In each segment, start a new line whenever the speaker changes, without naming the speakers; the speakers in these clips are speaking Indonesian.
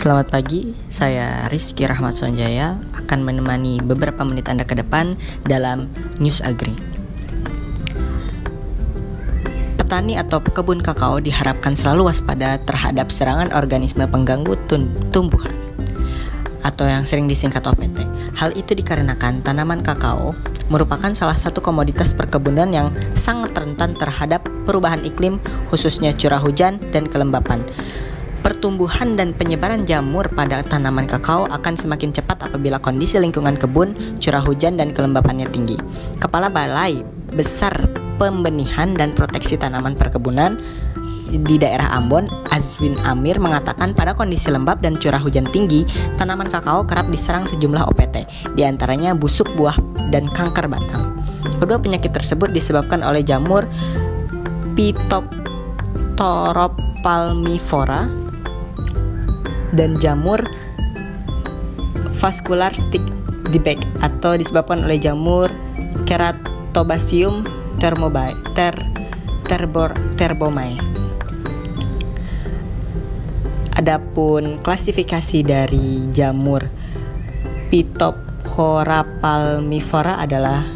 Selamat pagi, saya Rizky Rahmat Sonjaya akan menemani beberapa menit Anda ke depan dalam News Agri. Petani atau pekebun kakao diharapkan selalu waspada terhadap serangan organisme pengganggu tumbuhan atau yang sering disingkat OPT. Hal itu dikarenakan tanaman kakao merupakan salah satu komoditas perkebunan yang sangat rentan terhadap perubahan iklim, khususnya curah hujan dan kelembapan. Pertumbuhan dan penyebaran jamur pada tanaman kakao akan semakin cepat apabila kondisi lingkungan kebun, curah hujan, dan kelembapannya tinggi. Kepala Balai Besar Pembenihan dan Proteksi Tanaman Perkebunan di daerah Ambon, Azwin Amir, mengatakan pada kondisi lembab dan curah hujan tinggi, tanaman kakao kerap diserang sejumlah OPT, di antaranya busuk buah dan kanker batang. Kedua penyakit tersebut disebabkan oleh jamur Phytophthora dan jamur vascular stick dieback atau disebabkan oleh jamur Ceratobacillum terbomae. Adapun klasifikasi dari jamur Phytophthora palmifera adalah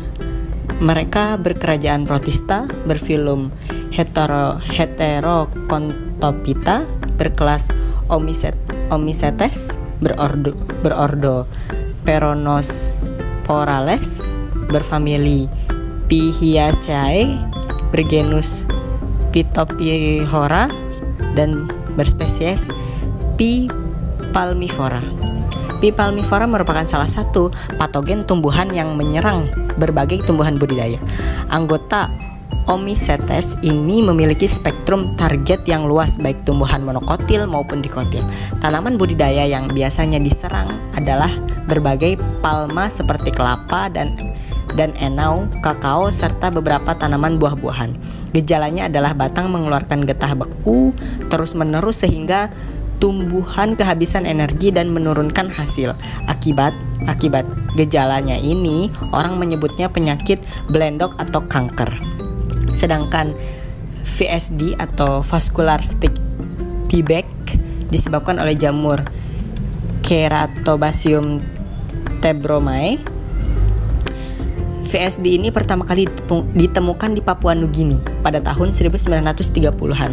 mereka berkerajaan protista, berfilum Heteroconthophyta, berkelas Oomycetes, berordo Peronosporales, berfamili Pihiaceae, bergenus Phytophthora, dan berspesies P. palmifera. P. palmifera merupakan salah satu patogen tumbuhan yang menyerang berbagai tumbuhan budidaya. Anggota Oomycetes ini memiliki spektrum target yang luas, baik tumbuhan monokotil maupun dikotil. Tanaman budidaya yang biasanya diserang adalah berbagai palma seperti kelapa dan enau, kakao, serta beberapa tanaman buah-buahan. Gejalanya adalah batang mengeluarkan getah beku terus-menerus sehingga tumbuhan kehabisan energi dan menurunkan hasil. Akibat gejalanya ini, orang menyebutnya penyakit Blendock atau kanker. Sedangkan VSD atau vascular stick dieback disebabkan oleh jamur Ceratobacillum terbomae. VSD ini pertama kali ditemukan di Papua Nugini pada tahun 1930-an.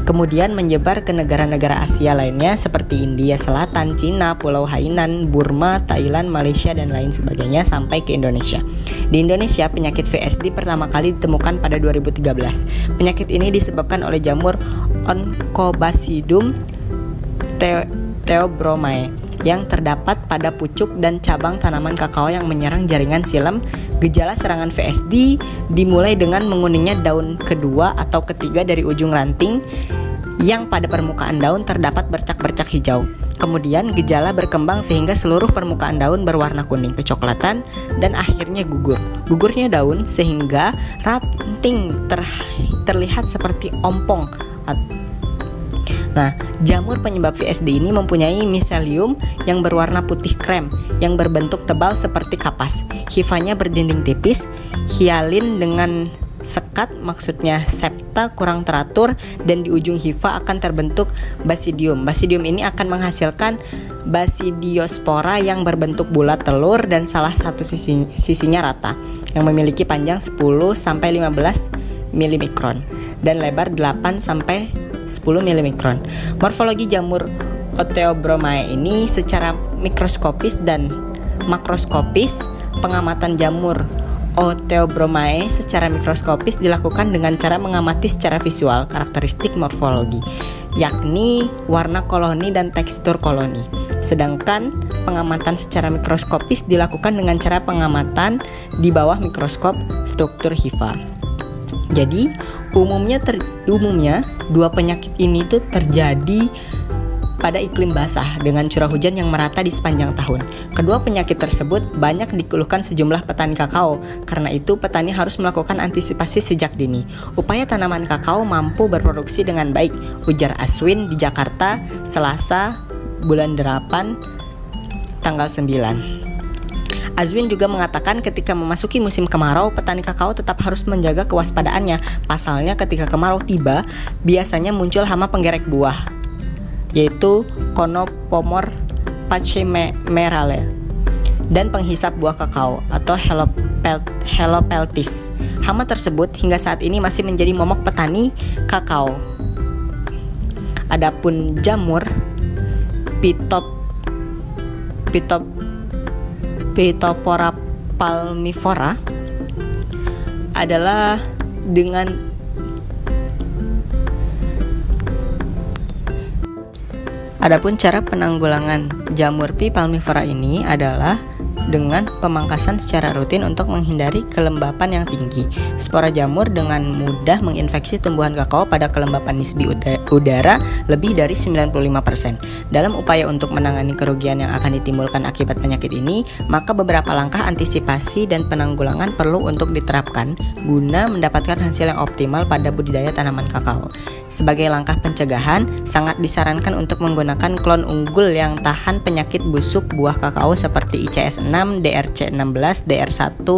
Kemudian menyebar ke negara-negara Asia lainnya seperti India Selatan, Cina, Pulau Hainan, Burma, Thailand, Malaysia, dan lain sebagainya sampai ke Indonesia. Di Indonesia, penyakit VSD pertama kali ditemukan pada 2013. Penyakit ini disebabkan oleh jamur Oncobasidum theobromai yang terdapat pada pucuk dan cabang tanaman kakao yang menyerang jaringan silem. Gejala serangan VSD dimulai dengan menguningnya daun kedua atau ketiga dari ujung ranting yang pada permukaan daun terdapat bercak-bercak hijau. Kemudian gejala berkembang sehingga seluruh permukaan daun berwarna kuning kecoklatan dan akhirnya gugur. Gugurnya daun sehingga ranting terlihat seperti ompong. Nah, jamur penyebab VSD ini mempunyai miselium yang berwarna putih krem yang berbentuk tebal seperti kapas. Hifanya berdinding tipis, hialin dengan sekat, maksudnya septa kurang teratur, dan di ujung hifa akan terbentuk basidium. Basidium ini akan menghasilkan basidiospora yang berbentuk bulat telur dan salah satu sisinya rata, yang memiliki panjang 10-15 mm dan lebar 8-10 mm. Morfologi jamur Oteobromae ini secara mikroskopis dan makroskopis. Pengamatan jamur Oteobromae secara mikroskopis dilakukan dengan cara mengamati secara visual karakteristik morfologi, yakni warna koloni dan tekstur koloni. Sedangkan pengamatan secara mikroskopis dilakukan dengan cara pengamatan di bawah mikroskop struktur hifa. Jadi umumnya dua penyakit ini tuh terjadi pada iklim basah dengan curah hujan yang merata di sepanjang tahun. Kedua penyakit tersebut banyak dikeluhkan sejumlah petani kakao. Karena itu petani harus melakukan antisipasi sejak dini. Upaya tanaman kakao mampu berproduksi dengan baik, ujar Aswin di Jakarta, Selasa, bulan 8, tanggal 9. Azwin juga mengatakan ketika memasuki musim kemarau, petani kakao tetap harus menjaga kewaspadaannya. Pasalnya ketika kemarau tiba, biasanya muncul hama penggerek buah yaitu Conopomor pachymerale, dan penghisap buah kakao atau Helopeltis. Hama tersebut hingga saat ini masih menjadi momok petani kakao. Adapun jamur Phytophthora palmivora adalah Adapun cara penanggulangan jamur P. palmivora ini adalah dengan pemangkasan secara rutin untuk menghindari kelembapan yang tinggi. Spora jamur dengan mudah menginfeksi tumbuhan kakao pada kelembapan nisbi udara lebih dari 95%. Dalam upaya untuk menangani kerugian yang akan ditimbulkan akibat penyakit ini, maka beberapa langkah antisipasi dan penanggulangan perlu untuk diterapkan guna mendapatkan hasil yang optimal pada budidaya tanaman kakao. Sebagai langkah pencegahan, sangat disarankan untuk menggunakan klon unggul yang tahan penyakit busuk buah kakao seperti ICS6, DRC16, DR1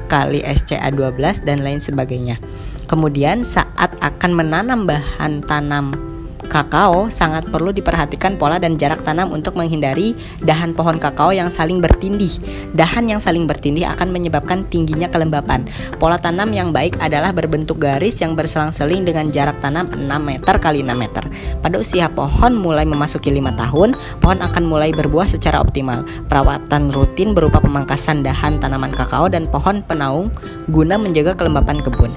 kali SCA12 dan lain sebagainya. Kemudian saat akan menanam bahan tanam kakao, sangat perlu diperhatikan pola dan jarak tanam untuk menghindari dahan pohon kakao yang saling bertindih. Dahan yang saling bertindih akan menyebabkan tingginya kelembapan. Pola tanam yang baik adalah berbentuk garis yang berselang-seling dengan jarak tanam 6 meter kali 6 meter. Pada usia pohon mulai memasuki 5 tahun, pohon akan mulai berbuah secara optimal. Perawatan rutin berupa pemangkasan dahan tanaman kakao dan pohon penaung guna menjaga kelembapan kebun.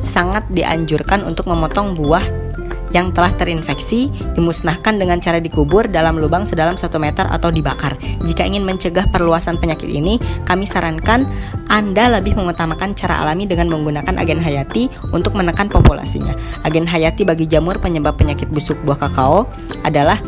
Sangat dianjurkan untuk memotong buah yang telah terinfeksi, dimusnahkan dengan cara dikubur dalam lubang sedalam 1 meter atau dibakar. Jika ingin mencegah perluasan penyakit ini, kami sarankan Anda lebih mengutamakan cara alami dengan menggunakan agen hayati untuk menekan populasinya. Agen hayati bagi jamur penyebab penyakit busuk buah kakao adalah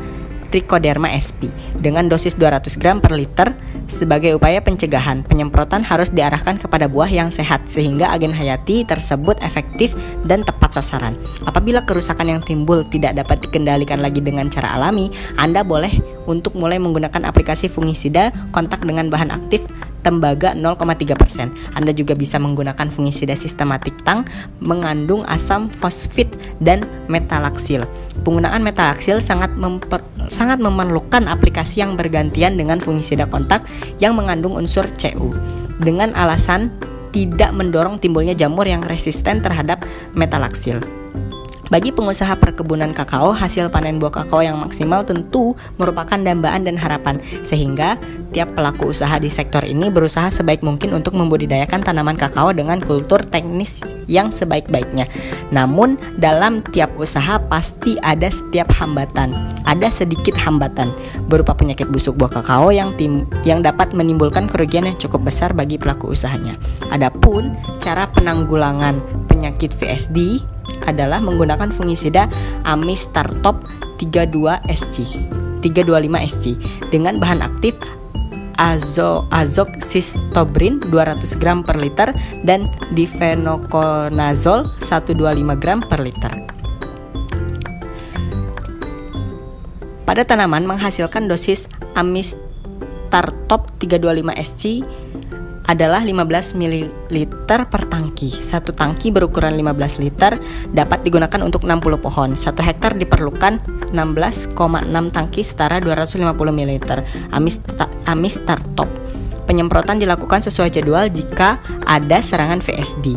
Trichoderma sp dengan dosis 200 gram per liter. Sebagai upaya pencegahan, penyemprotan harus diarahkan kepada buah yang sehat sehingga agen hayati tersebut efektif dan tepat sasaran. Apabila kerusakan yang timbul tidak dapat dikendalikan lagi dengan cara alami, Anda boleh untuk mulai menggunakan aplikasi fungisida kontak dengan bahan aktif tembaga 0,3%. Anda juga bisa menggunakan fungisida sistematik tang mengandung asam fosfit dan metalaksil. Penggunaan metalaksil sangat memerlukan aplikasi yang bergantian dengan fungisida kontak yang mengandung unsur Cu, dengan alasan tidak mendorong timbulnya jamur yang resisten terhadap metalaksil. Bagi pengusaha perkebunan kakao, hasil panen buah kakao yang maksimal tentu merupakan dambaan dan harapan, sehingga tiap pelaku usaha di sektor ini berusaha sebaik mungkin untuk membudidayakan tanaman kakao dengan kultur teknis yang sebaik-baiknya. Namun, dalam tiap usaha pasti ada sedikit hambatan berupa penyakit busuk buah kakao yang dapat menimbulkan kerugian yang cukup besar bagi pelaku usahanya. Adapun cara penanggulangan penyakit VSD adalah menggunakan fungisida Amistartop 35 SC dengan bahan aktif azoxystrobin 200 gram per liter dan difenoconazole 125 gram per liter. Pada tanaman menghasilkan dosis Amistartop 325 SC adalah 15 ml per tangki. Satu tangki berukuran 15 liter dapat digunakan untuk 60 pohon. 1 hektar diperlukan 16,6 tangki setara 250 ml Amistartop. Penyemprotan dilakukan sesuai jadwal jika ada serangan VSD.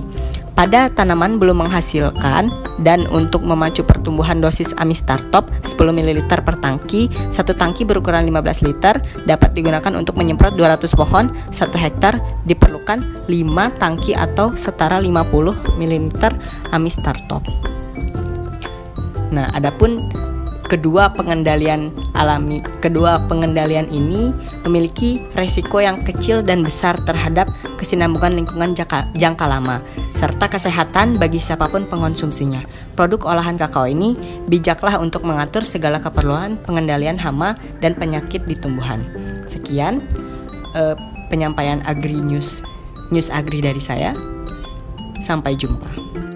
Pada tanaman belum menghasilkan dan untuk memacu pertumbuhan, dosis Amistartop 10 ml per tangki. 1 tangki berukuran 15 liter dapat digunakan untuk menyemprot 200 pohon. 1 hektar diperlukan 5 tangki atau setara 50 ml Amistartop. Nah, adapun kedua pengendalian ini memiliki resiko yang kecil dan besar terhadap kesinambungan lingkungan jangka lama serta kesehatan bagi siapapun pengonsumsinya. Produk olahan kakao ini bijaklah untuk mengatur segala keperluan pengendalian hama dan penyakit di tumbuhan. Sekian penyampaian Agri News Agri dari saya. Sampai jumpa.